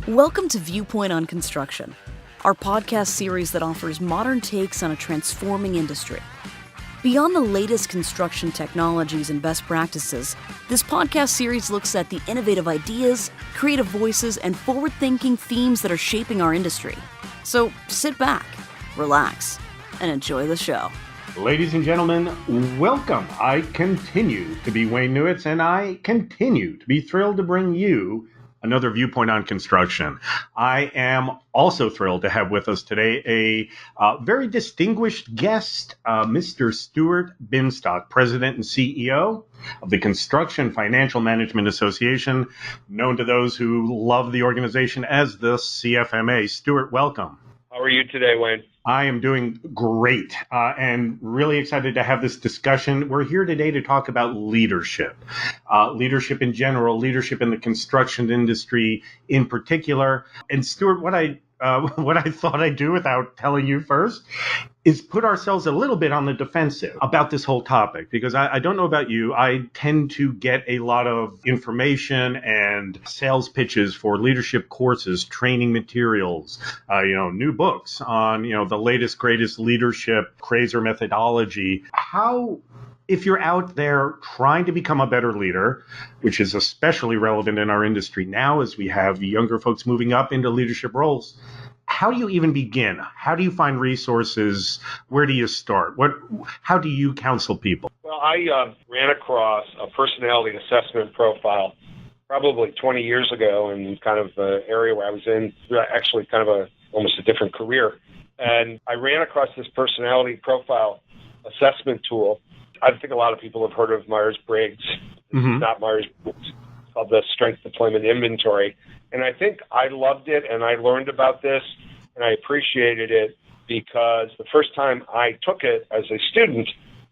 Welcome to Viewpoint on Construction, our podcast series that offers modern takes on a transforming industry. Beyond the latest construction technologies and best practices, this podcast series looks at the innovative ideas, creative voices, and forward-thinking themes that are shaping our industry. So sit back, relax, and enjoy the show. Ladies and gentlemen, welcome. I continue to be Wayne Newitz, and I continue to be thrilled to bring you another Viewpoint on Construction. I am also thrilled to have with us today a very distinguished guest, Mr. Stuart Binstock, President and CEO of the Construction Financial Management Association, known to those who love the organization as the CFMA. Stuart, welcome. How are you today, Wayne? I am doing great and really excited to have this discussion. We're here today to talk about leadership, leadership in general, leadership in the construction industry in particular. And Stuart, what I thought I'd do without telling you first is put ourselves a little bit on the defensive about this whole topic, because I don't know about you. I tend to get a lot of information and sales pitches for leadership courses, training materials, new books on, the latest, greatest leadership craze or methodology. If you're out there trying to become a better leader, which is especially relevant in our industry now as we have younger folks moving up into leadership roles, how do you even begin? How do you find resources? Where do you start? How do you counsel people? Well, I ran across a personality assessment profile probably 20 years ago in kind of an area where I was in, actually kind of almost a different career. And I ran across this personality profile assessment tool. I think a lot of people have heard of Myers-Briggs. Mm-hmm. It's not Myers-Briggs. It's called the Strength Deployment Inventory. And I think I loved it, and I learned about this, and I appreciated it because the first time I took it as a student,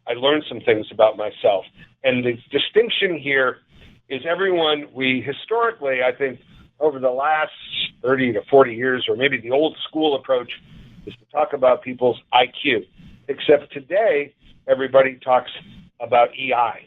I learned some things about myself. And the distinction here is we historically, I think, over the last 30 to 40 years, or maybe the old school approach, is to talk about people's IQ. Except today, everybody talks about EI,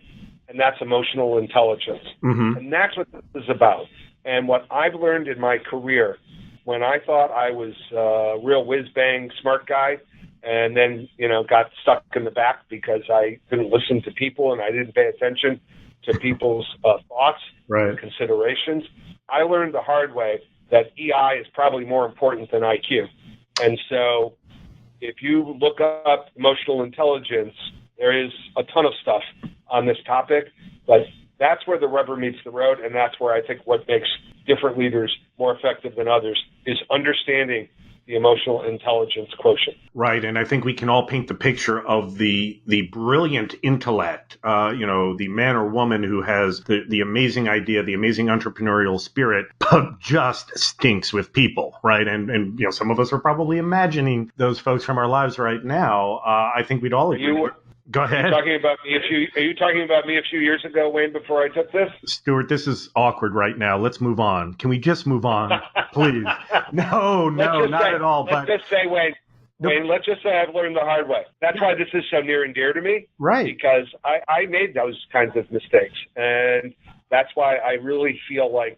and that's emotional intelligence. Mm-hmm. And that's what this is about. And what I've learned in my career, when I thought I was a real whiz-bang smart guy, and then, got stuck in the back because I couldn't listen to people and I didn't pay attention to people's thoughts and considerations, I learned the hard way that EI is probably more important than IQ. And so if you look up emotional intelligence, there is a ton of stuff on this topic, but that's where the rubber meets the road, and that's where I think what makes different leaders more effective than others is understanding the emotional intelligence quotient. Right, and I think we can all paint the picture of the brilliant intellect, the man or woman who has the amazing idea, the amazing entrepreneurial spirit, but just stinks with people, right? And some of us are probably imagining those folks from our lives right now. I think we'd all agree. Go ahead. Are you talking about me a few years ago, Wayne, before I took this? Stuart, this is awkward right now. Let's move on. Can we just move on, please? No, not at all. Let's just say, Wayne, let's just say I've learned the hard way. That's why this is so near and dear to me. Right. Because I made those kinds of mistakes. And that's why I really feel like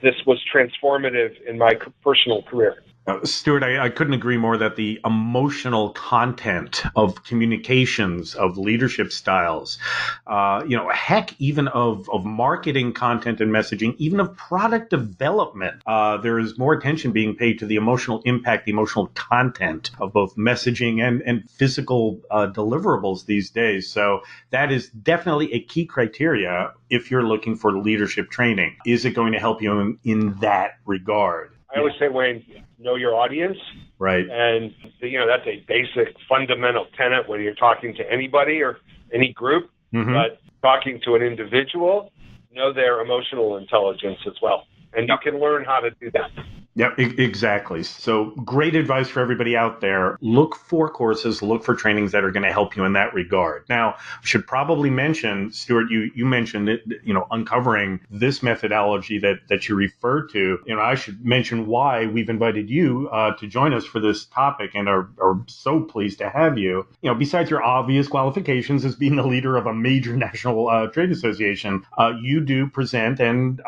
this was transformative in my personal career. Stuart, I couldn't agree more that the emotional content of communications, of leadership styles, heck, even of marketing content and messaging, even of product development, there is more attention being paid to the emotional impact, the emotional content of both messaging and physical deliverables these days. So that is definitely a key criteria if you're looking for leadership training. Is it going to help you in that regard? I always say, Wayne, know your audience. Right. And, that's a basic fundamental tenet when you're talking to anybody or any group. Mm-hmm. But talking to an individual, know their emotional intelligence as well. And you can learn how to do that. Yep, exactly. So great advice for everybody out there. Look for courses, look for trainings that are going to help you in that regard. Now, I should probably mention, Stuart, you mentioned it, uncovering this methodology that you referred to. I should mention why we've invited you to join us for this topic and are so pleased to have you. Besides your obvious qualifications as being the leader of a major national trade association, you do present and,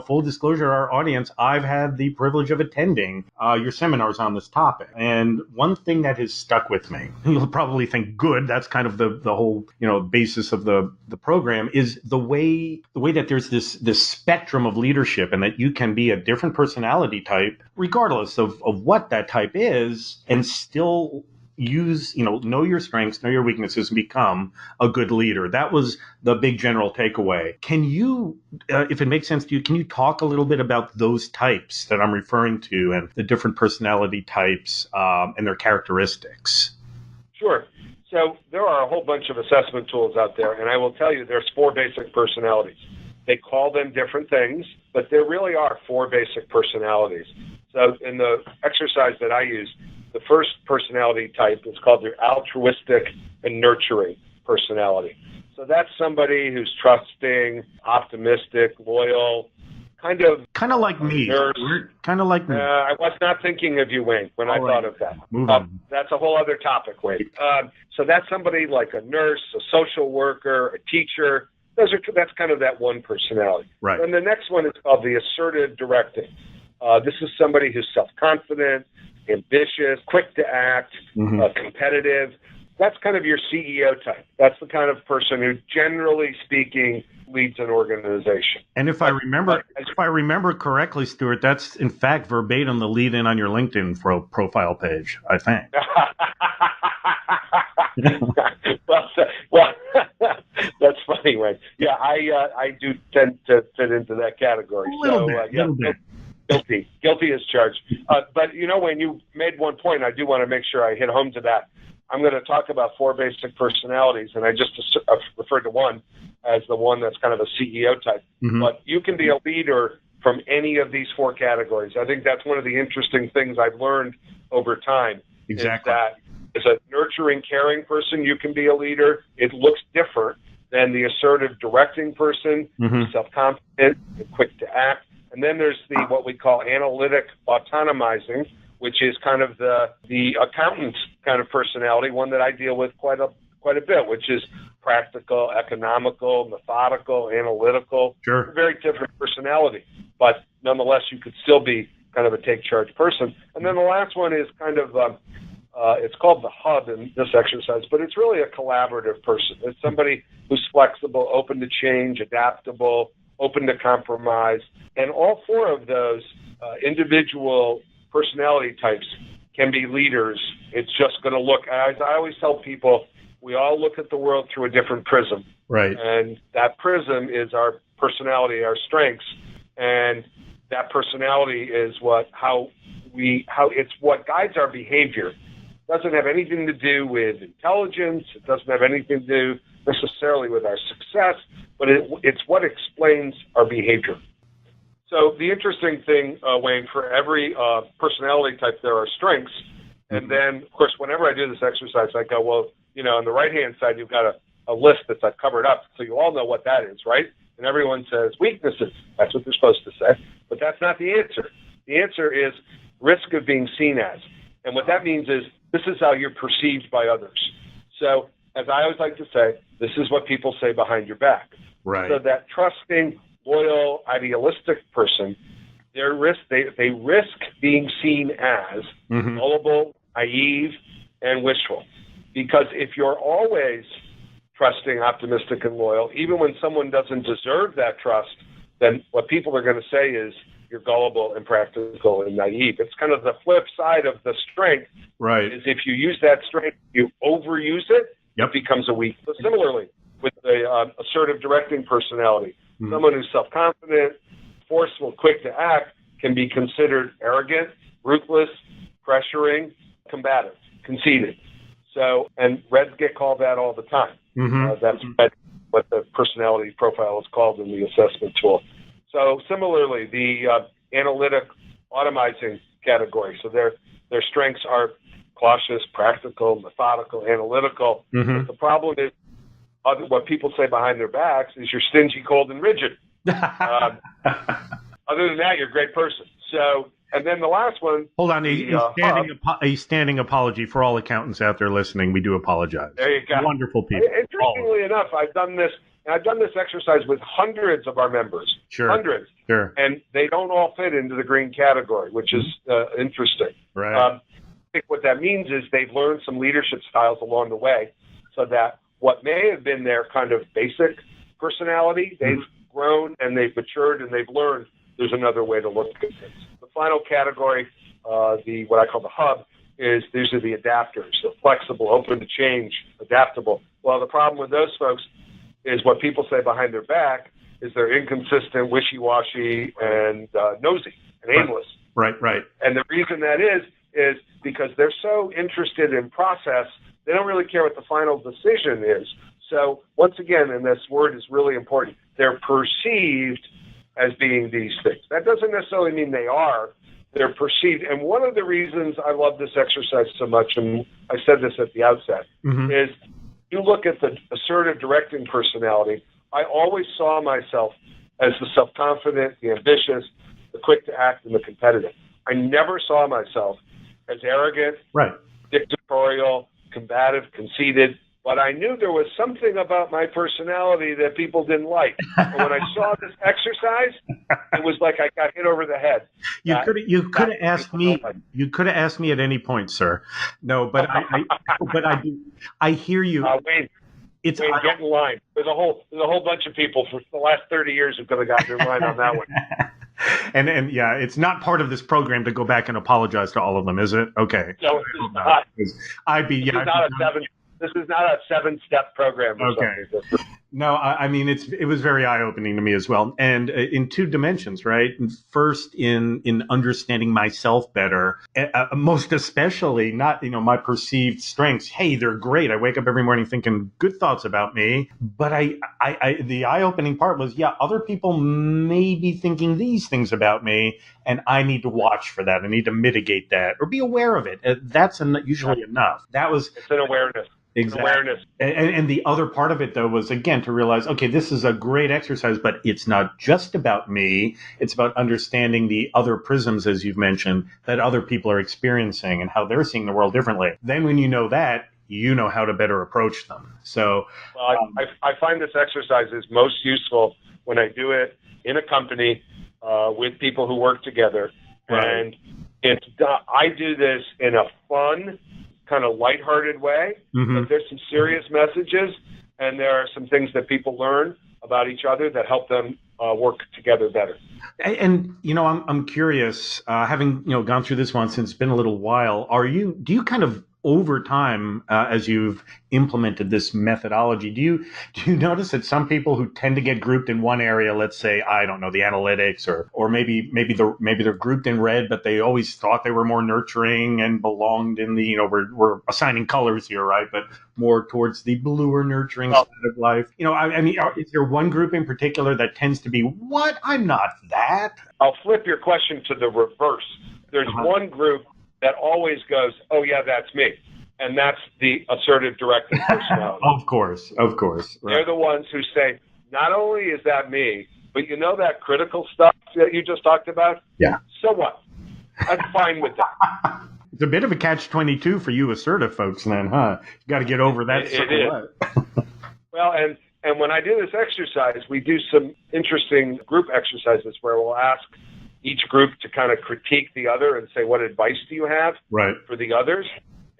full disclosure, our audience, I've had the privilege privilege of attending your seminars on this topic. And one thing that has stuck with me, you'll probably think good, that's kind of the whole, basis of the program, is the way that there's this spectrum of leadership, and that you can be a different personality type regardless of what that type is, and still know your strengths, know your weaknesses, and become a good leader. That was the big general takeaway. Can you, if it makes sense to you, can you talk a little bit about those types that I'm referring to, and the different personality types and their characteristics? Sure. So there are a whole bunch of assessment tools out there, and I will tell you there's 4 basic personalities. They call them different things, but there really are 4 basic personalities. So in the exercise that I use, the first personality type is called the altruistic and nurturing personality. So that's somebody who's trusting, optimistic, loyal, kind of like me. Kind of like me. I was not thinking of you, Wayne, when I thought of that. Move on. That's a whole other topic, Wayne. So that's somebody like a nurse, a social worker, a teacher. That's kind of that one personality. Right. And the next one is called the assertive directing. This is somebody who's self-confident, ambitious, quick to act, competitive. That's kind of your CEO type. That's the kind of person who, generally speaking, leads an organization. And if I remember correctly, Stuart, that's in fact verbatim the lead in on your LinkedIn profile page, I think. well, that's funny, Wayne. Yeah, I do tend to fit into that category. A little bit. Guilty as charged. But Wayne, you made one point. I do want to make sure I hit home to that. I'm going to talk about 4 basic personalities, and I just referred to one as the one that's kind of a CEO type. Mm-hmm. But you can be a leader from any of these 4 categories. I think that's one of the interesting things I've learned over time. Exactly. Is that as a nurturing, caring person, you can be a leader. It looks different than the assertive, directing person, self-confident, and quick to act. And then there's what we call analytic autonomizing, which is kind of the accountant kind of personality, one that I deal with quite a bit, which is practical, economical, methodical, analytical. Sure. Very different personality, but nonetheless, you could still be kind of a take charge person. And then the last one is kind of it's called the hub in this exercise, but it's really a collaborative person. It's somebody who's flexible, open to change, adaptable, open to compromise. And all 4 of those individual personality types can be leaders. It's just going to look, as I always tell people, we all look at the world through a different prism. Right. And that prism is our personality, our strengths. And that personality is how it's what guides our behavior. It doesn't have anything to do with intelligence. It doesn't have anything to do necessarily with our success, but it's what explains our behavior. So the interesting thing, Wayne, for every personality type, there are strengths. And then, of course, whenever I do this exercise, I go, well, on the right-hand side, you've got a list that's covered up. So you all know what that is, right? And everyone says weaknesses. That's what they're supposed to say. But that's not the answer. The answer is risk of being seen as. And what that means is this is how you're perceived by others. So as I always like to say, this is what people say behind your back. Right. So that trusting, loyal, idealistic person, they risk being seen as gullible, naive, and wishful. Because if you're always trusting, optimistic, and loyal, even when someone doesn't deserve that trust, then what people are going to say is you're gullible, impractical, and naive. It's kind of the flip side of the strength. Right. Is if you use that strength, you overuse it, it becomes a weakness. So similarly, with the assertive directing personality, someone who's self-confident, forceful, quick to act, can be considered arrogant, ruthless, pressuring, combative, conceited. So, and Reds get called that all the time. That's what the personality profile is called in the assessment tool. So similarly, the analytic automizing category. So their strengths are cautious, practical, methodical, analytical. But the problem is what people say behind their backs is you're stingy, cold, and rigid. Other than that, you're a great person. So, and then the last one. Hold on, a standing apology for all accountants out there listening. We do apologize. There you go. Wonderful people. Interestingly enough, I've done this, And I've done this exercise with hundreds of our members, hundreds, and they don't all fit into the green category, which is interesting. Right. I think what that means is they've learned some leadership styles along the way, so that what may have been their kind of basic personality, they've grown and they've matured and they've learned there's another way to look at things. The final category, what I call the hub, is these are the adapters, the flexible, open to change, adaptable. Well, the problem with those folks is what people say behind their back is they're inconsistent, wishy-washy, and nosy and aimless. Right. And the reason that is because they're so interested in process, they don't really care what the final decision is. So once again, and this word is really important, they're perceived as being these things. That doesn't necessarily mean they are. They're perceived. And one of the reasons I love this exercise so much, and I said this at the outset, is you look at the assertive directing personality, I always saw myself as the self-confident, the ambitious, the quick to act, and the competitive. I never saw myself as arrogant, dictatorial, combative, conceited, but I knew there was something about my personality that people didn't like. And when I saw this exercise, it was like I got hit over the head. You could have asked me. You could have asked me at any point, sir. No, but I hear you. Wayne, get in line. There's a whole bunch of people for the last 30 years who could have gotten in line on that one. And yeah, it's not part of this program to go back and apologize to all of them, is it? Okay. No, it's not. This is not a 7-step program or something. No, I mean, it was very eye-opening to me as well. And in two dimensions, right? First, in understanding myself better, most especially not, my perceived strengths. Hey, they're great. I wake up every morning thinking good thoughts about me. But the eye-opening part was, other people may be thinking these things about me, and I need to watch for that. I need to mitigate that or be aware of it. That's usually enough. It's an awareness. Exactly. Awareness. And the other part of it, though, was, again, to realize, okay, this is a great exercise, but it's not just about me. It's about understanding the other prisms, as you've mentioned, that other people are experiencing and how they're seeing the world differently. Then when you know that, you know how to better approach them. So I find this exercise is most useful when I do it in a company with people who work together. Right. And I do this in a fun, kind of lighthearted way, but there's some serious messages, and there are some things that people learn about each other that help them work together better. And I'm curious, having gone through this once, and it's been a little while. Do you kind of over time, as you've implemented this methodology, do you notice that some people who tend to get grouped in one area, let's say, I don't know, the analytics, or maybe they're grouped in red, but they always thought they were more nurturing and belonged in the, we're assigning colors here, right? But more towards the bluer nurturing side of life. I mean, is there one group in particular that tends to be, what? I'm not that. I'll flip your question to the reverse. There's one group that always goes, oh, yeah, that's me. And that's the assertive directing personality. Of course. Right. They're the ones who say, not only is that me, but that critical stuff that you just talked about? Yeah. So what? I'm fine with that. It's a bit of a catch-22 for you assertive folks then, huh? You got to get over that. It is. Well, and when I do this exercise, we do some interesting group exercises where we'll ask each group to kind of critique the other and say, what advice do you have for the others?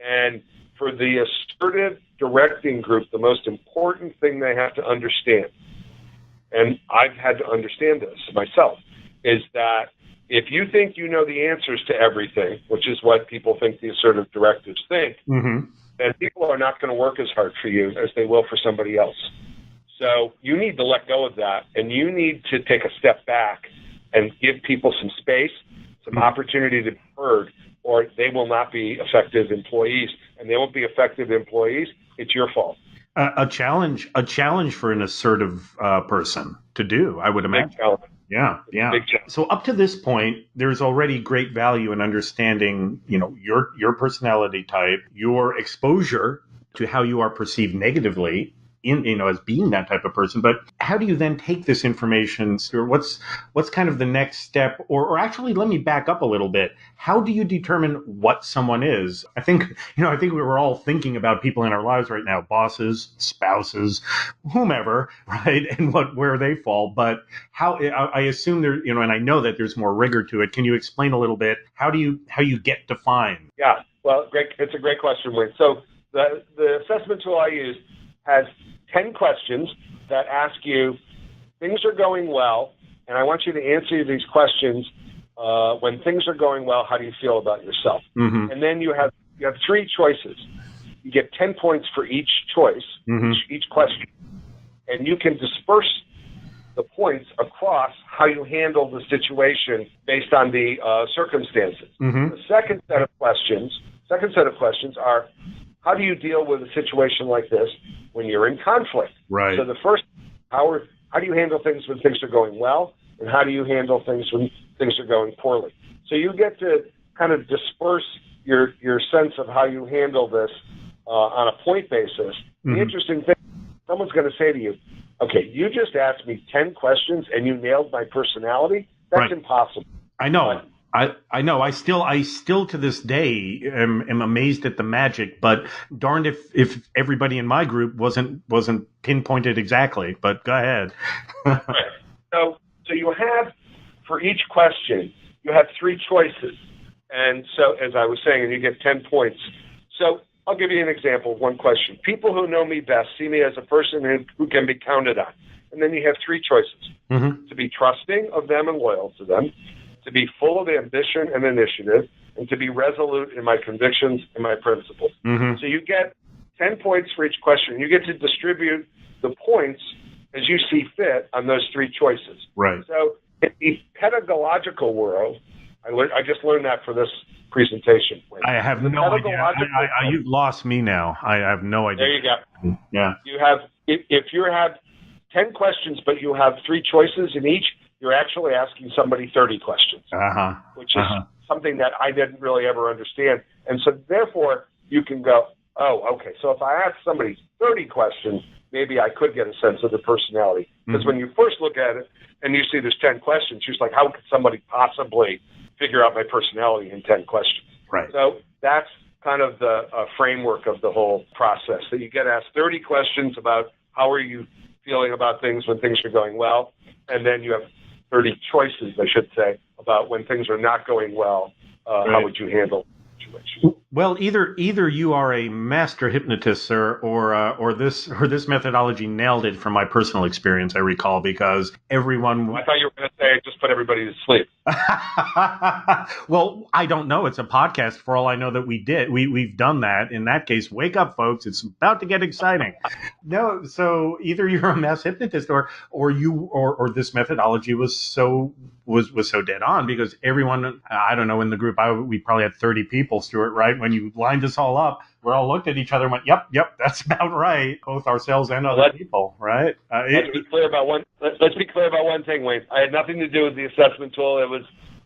And for the assertive directing group, the most important thing they have to understand, and I've had to understand this myself, is that if you think you know the answers to everything, which is what people think the assertive directors think, then people are not going to work as hard for you as they will for somebody else. So you need to let go of that, and you need to take a step back and give people some space, some opportunity to be heard, or they will not be effective employees. And they won't be effective employees. It's your fault. A challenge for an assertive person to do, I would imagine. Big challenge. Yeah. Big challenge. So up to this point, there's already great value in understanding, your personality type, your exposure to how you are perceived negatively as being that type of person. But how do you then take this information, Stuart? What's kind of the next step? Or actually, let me back up a little bit. How do you determine what someone is? I think we were all thinking about people in our lives right now, bosses, spouses, whomever, right? And where they fall. But how, I assume there, and I know that there's more rigor to it. Can you explain a little bit how you get defined? Yeah, well, great. It's a great question, Wayne. So the assessment tool I use has 10 questions that ask you, things are going well, and I want you to answer these questions. When things are going well, how do you feel about yourself? Mm-hmm. And then you have 3 choices. You get 10 points for each choice, mm-hmm. each question, and you can disperse the points across how you handle the situation based on the circumstances. Mm-hmm. The second set of questions are, how do you deal with a situation like this when you're in conflict? Right. So the first, how do you handle things when things are going well, and how do you handle things when things are going poorly? So you get to kind of disperse your sense of how you handle this on a point basis. Mm-hmm. The interesting thing, someone's going to say to you, okay, you just asked me 10 questions and you nailed my personality? That's right. Impossible. I know. I know. I still to this day am amazed at the magic, but darned if everybody in my group wasn't pinpointed exactly. But go ahead. Right. So you have, for each question, you have 3 choices. And so, as I was saying, and you get 10 points. So I'll give you an example of one question. People who know me best see me as a person who can be counted on. And then you have 3 choices. Mm-hmm. To be trusting of them and loyal to them, to be full of ambition and initiative, and to be resolute in my convictions and my principles. Mm-hmm. So you get 10 points for each question. You get to distribute the points as you see fit on those 3 choices. Right. So in the pedagogical world, I just learned that for this presentation. I have no idea. You've lost me now. I have no idea. There you go. Yeah. You have, if you have 10 questions, but you have 3 choices in each, you're actually asking somebody 30 questions, which is something that I didn't really ever understand. And so therefore, you can go, oh, okay, so if I ask somebody 30 questions, maybe I could get a sense of the personality. Because when you first look at it and you see there's 10 questions, you're just like, how could somebody possibly figure out my personality in 10 questions? Right. So that's kind of the framework of the whole process, that you get asked 30 questions about how are you feeling about things when things are going well, and then you have 30 choices, I should say, about when things are not going well, right. How would you handle the situation? Well, either you are a master hypnotist, sir, or this methodology nailed it from my personal experience. I recall, because everyone. I thought you were going to say just put everybody to sleep. Well, I don't know. It's a podcast. For all I know, that we've done that. In that case, wake up, folks! It's about to get exciting. No, so either you're a mass hypnotist, or this methodology was so dead on, because everyone, I don't know, in the group, we probably had 30 people, Stuart, right? When you lined us all up, we all looked at each other and went, yep, that's about right. Both ourselves and other people, right? Let's be clear about one thing, Wayne. I had nothing to do with the assessment tool. It was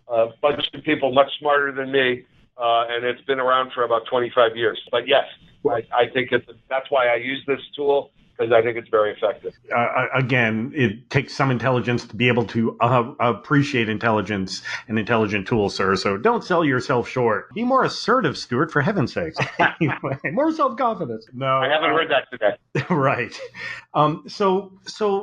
a bunch of people much smarter than me, and it's been around for about 25 years. But yes, I think that's why I use this tool, because I think it's very effective. Again, it takes some intelligence to be able to appreciate intelligence and intelligent tools, sir. So don't sell yourself short. Be more assertive, Stuart, for heaven's sakes. Anyway, more self-confidence. No, I haven't heard that today. Right. So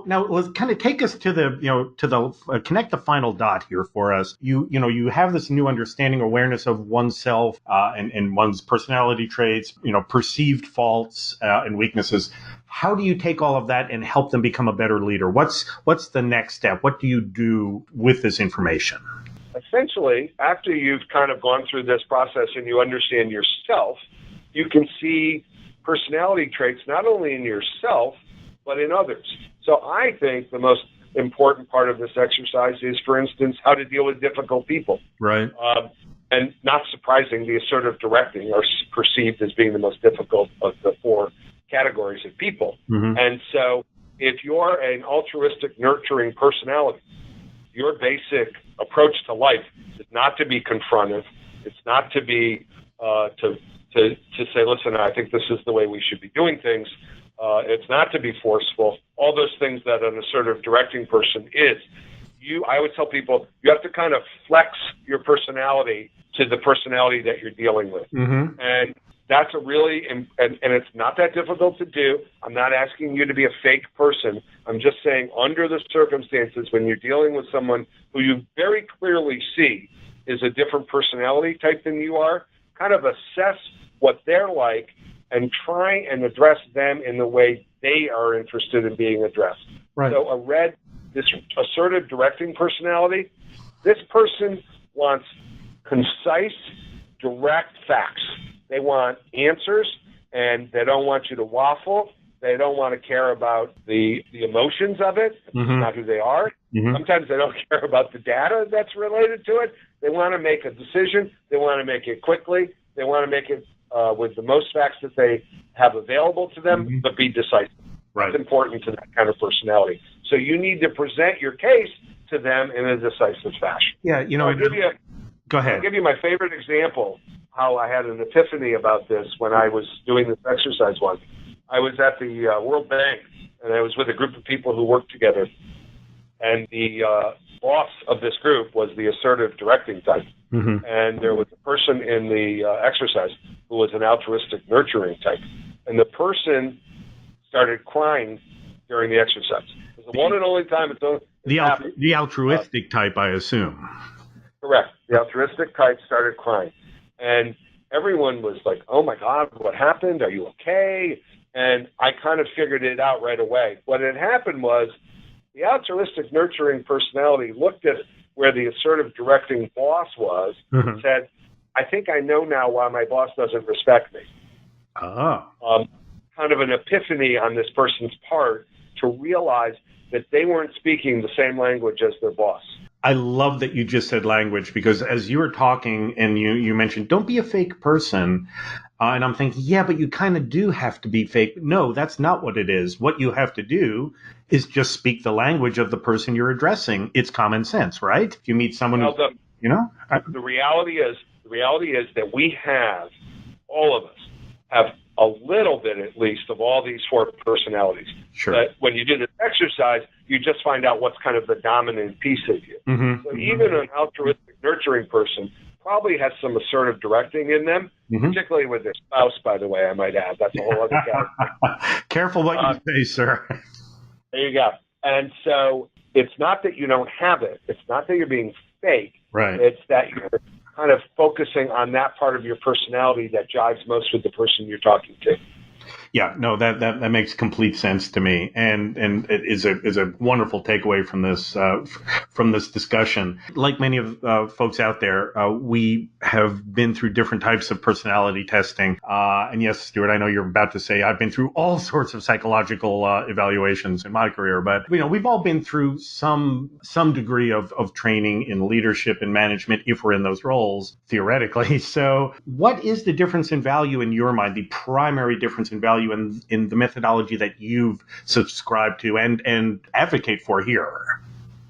now let's kind of take us to the connect the final dot here for us. You have this new understanding, awareness of oneself and one's personality traits, perceived faults and weaknesses. How do you take all of that and help them become a better leader? What's the next step? What do you do with this information? Essentially, after you've kind of gone through this process and you understand yourself, you can see personality traits not only in yourself, but in others. So I think the most important part of this exercise is, for instance, how to deal with difficult people. Right. And not surprising, the assertive directing are perceived as being the most difficult of the 4 categories of people. Mm-hmm. And so if you're an altruistic, nurturing personality, your basic approach to life is not to be confrontive. It's not to be to say, listen, I think this is the way we should be doing things. It's not to be forceful. All those things that an assertive directing person is. I always tell people you have to kind of flex your personality to the personality that you're dealing with. Mm-hmm. And that's a really, and it's not that difficult to do. I'm not asking you to be a fake person. I'm just saying under the circumstances when you're dealing with someone who you very clearly see is a different personality type than you are, kind of assess what they're like and try and address them in the way they are interested in being addressed. Right. So this assertive directing personality, this person wants concise, direct facts. They want answers, and they don't want you to waffle. They don't want to care about the emotions of it, Mm-hmm. not who they are. Mm-hmm. Sometimes they don't care about the data that's related to it. They want to make a decision. They want to make it quickly. They want to make it with the most facts that they have available to them, Mm-hmm. but be decisive. Right. That's important to that kind of personality. So you need to present your case to them in a decisive fashion. Yeah, go ahead. I'll give you my favorite example, how I had an epiphany about this when I was doing this exercise once. I was at the World Bank, and I was with a group of people who worked together. And the boss of this group was the assertive directing type. Mm-hmm. And there was a person in the exercise who was an altruistic nurturing type. And the person started crying during the exercise. It was the one and only time The altruistic type, I assume. Correct. The altruistic type started crying. And everyone was like, oh my God, what happened? Are you okay? And I kind of figured it out right away. What had happened was the altruistic nurturing personality looked at where the assertive directing boss was Mm-hmm. and said, I think I know now why my boss doesn't respect me. Oh. Kind of an epiphany on this person's part to realize that they weren't speaking the same language as their boss. I love that you just said language, because as you were talking and you mentioned, don't be a fake person. And I'm thinking, yeah, but you kind of do have to be fake. No, that's not what it is. What you have to do is just speak the language of the person you're addressing. It's common sense, right? If you meet someone The reality is that we have, all of us, have a little bit at least of all these four personalities. Sure. But when you do this exercise, you just find out what's kind of the dominant piece of you. Mm-hmm. So even an altruistic nurturing person probably has some assertive directing in them, Mm-hmm. particularly with their spouse, by the way, I might add. That's a whole other category. Careful what you say, sir. There you go. And so it's not that you don't have it. It's not that you're being fake. Right. It's that you're kind of focusing on that part of your personality that jives most with the person you're talking to. Yeah, no, that makes complete sense to me, and it is a wonderful takeaway from this discussion. Like many of folks out there, we have been through different types of personality testing, and yes, Stuart, I know you're about to say I've been through all sorts of psychological evaluations in my career, but we've all been through some degree of training in leadership and management if we're in those roles theoretically. So, what is the difference in value in your mind? The primary difference in value in the methodology that you've subscribed to and advocate for here?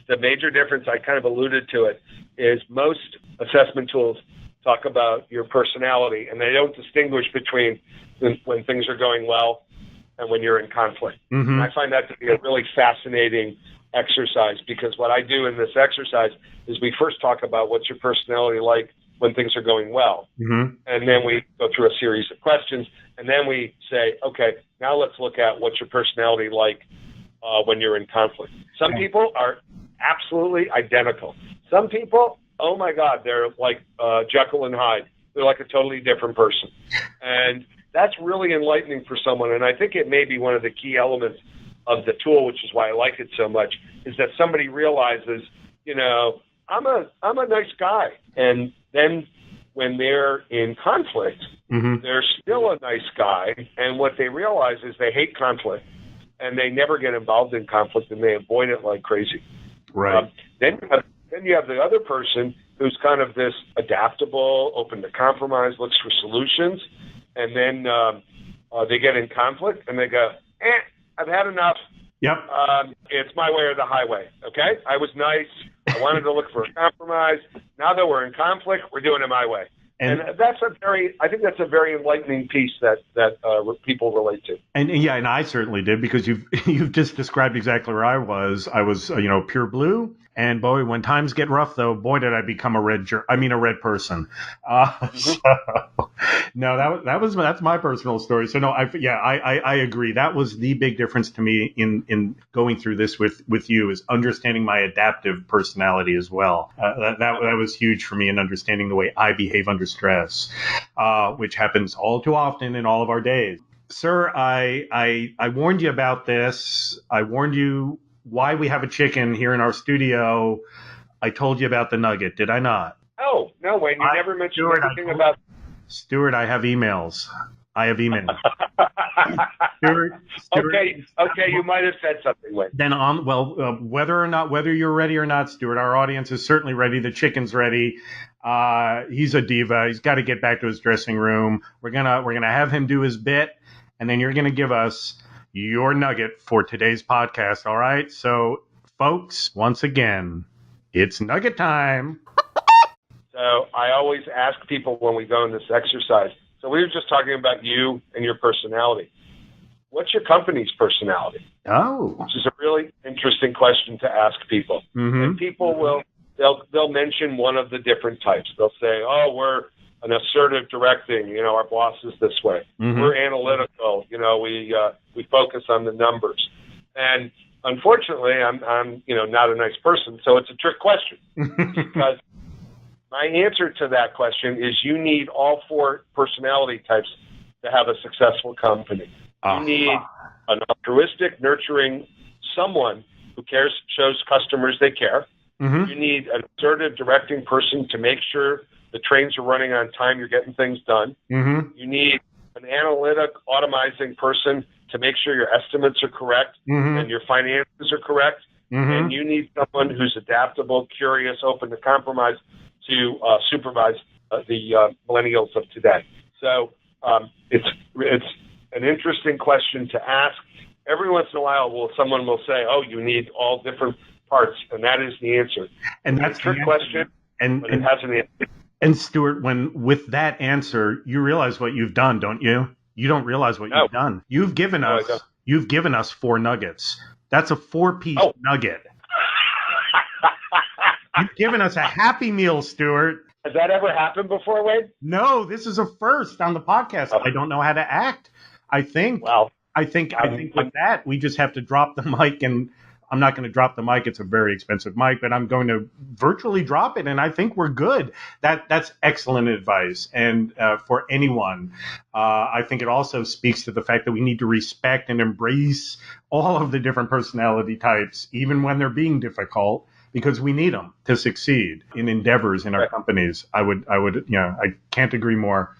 The major difference, I kind of alluded to it, is most assessment tools talk about your personality, and they don't distinguish between when things are going well and when you're in conflict. Mm-hmm. And I find that to be a really fascinating exercise, because what I do in this exercise is we first talk about what's your personality like when things are going well. Mm-hmm. And then we go through a series of questions, and then we say, okay, now let's look at what's your personality like when you're in conflict. Some people are absolutely identical. Some people, oh my God, they're like Jekyll and Hyde. They're like a totally different person. And that's really enlightening for someone. And I think it may be one of the key elements of the tool, which is why I like it so much, is that somebody realizes, I'm a nice guy. And then when they're in conflict, Mm-hmm. they're still a nice guy. And what they realize is they hate conflict, and they never get involved in conflict, and they avoid it like crazy. Right. Then you have the other person who's kind of this adaptable, open to compromise, looks for solutions, and then they get in conflict, and they go, I've had enough. Yep. It's my way or the highway, okay? I was nice. I wanted to look for a compromise. Now that we're in conflict, we're doing it my way. And I think that's a very enlightening piece that people relate to. And I certainly did, because you've just described exactly where I was. I was, pure blue. And boy, when times get rough, though, boy, did I become a red person. So, no, that's my personal story. So no, I agree. That was the big difference to me in going through this with you, is understanding my adaptive personality as well. That was huge for me in understanding the way I behave under stress, which happens all too often in all of our days. Sir, I warned you about this. I warned you why we have a chicken here in our studio. I told you about the nugget, did I not? Oh, no, Wayne, you never mentioned anything about... Stuart, I have emails. Stuart, okay, you might have said something, Wayne. Then whether you're ready or not, Stuart, our audience is certainly ready. The chicken's ready. He's a diva. He's got to get back to his dressing room. We're gonna have him do his bit, and then you're gonna give us your nugget for today's podcast. All right. So, folks, once again, it's nugget time. So I always ask people when we go in this exercise. So we were just talking about you and your personality. What's your company's personality? Oh, which is a really interesting question to ask people. Mm-hmm. And people they'll mention one of the different types. They'll say, "Oh, we're an assertive directing. Our boss is this way. Mm-hmm. We're analytical. We focus on the numbers." And unfortunately, I'm not a nice person, so it's a trick question. Because my answer to that question is you need all four personality types to have a successful company. You need an altruistic, nurturing someone who cares, shows customers they care. Mm-hmm. You need an assertive, directing person to make sure the trains are running on time, you're getting things done. Mm-hmm. You need an analytic, automizing person to make sure your estimates are correct and your finances are correct. Mm-hmm. And you need someone who's adaptable, curious, open to compromise to supervise the millennials of today. So it's an interesting question to ask. Every once in a while, someone will say, "Oh, you need all different parts," and that is the answer. And that's a trick question, but it has an answer. And Stuart, with that answer, you realize what you've done, don't you? You don't realize what you've done. You've given us 4 nuggets. That's a 4-piece nugget. You've given us a Happy Meal, Stuart. Has that ever happened before, Wade? No, this is a first on the podcast. I don't know how to act. I think with that, we just have to drop the mic, and I'm not going to drop the mic. It's a very expensive mic, but I'm going to virtually drop it, and I think we're good. That's excellent advice. And for anyone, I think it also speaks to the fact that we need to respect and embrace all of the different personality types, even when they're being difficult, because we need them to succeed in endeavors in our companies. I can't agree more.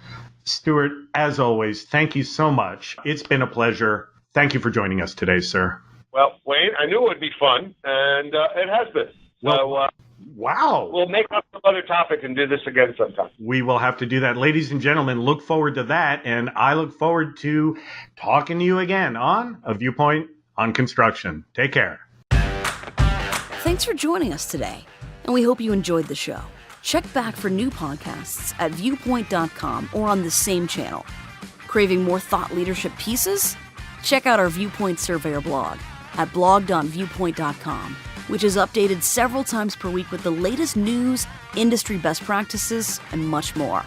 Stuart, as always, thank you so much. It's been a pleasure. Thank you for joining us today, sir. Well, Wayne, I knew it would be fun, and it has been. So, wow. We'll make up some other topic and do this again sometime. We will have to do that. Ladies and gentlemen, look forward to that, and I look forward to talking to you again on A Viewpoint on Construction. Take care. Thanks for joining us today, and we hope you enjoyed the show. Check back for new podcasts at viewpoint.com or on the same channel. Craving more thought leadership pieces? Check out our Viewpoint Surveyor blog at blog.viewpoint.com, which is updated several times per week with the latest news, industry best practices, and much more.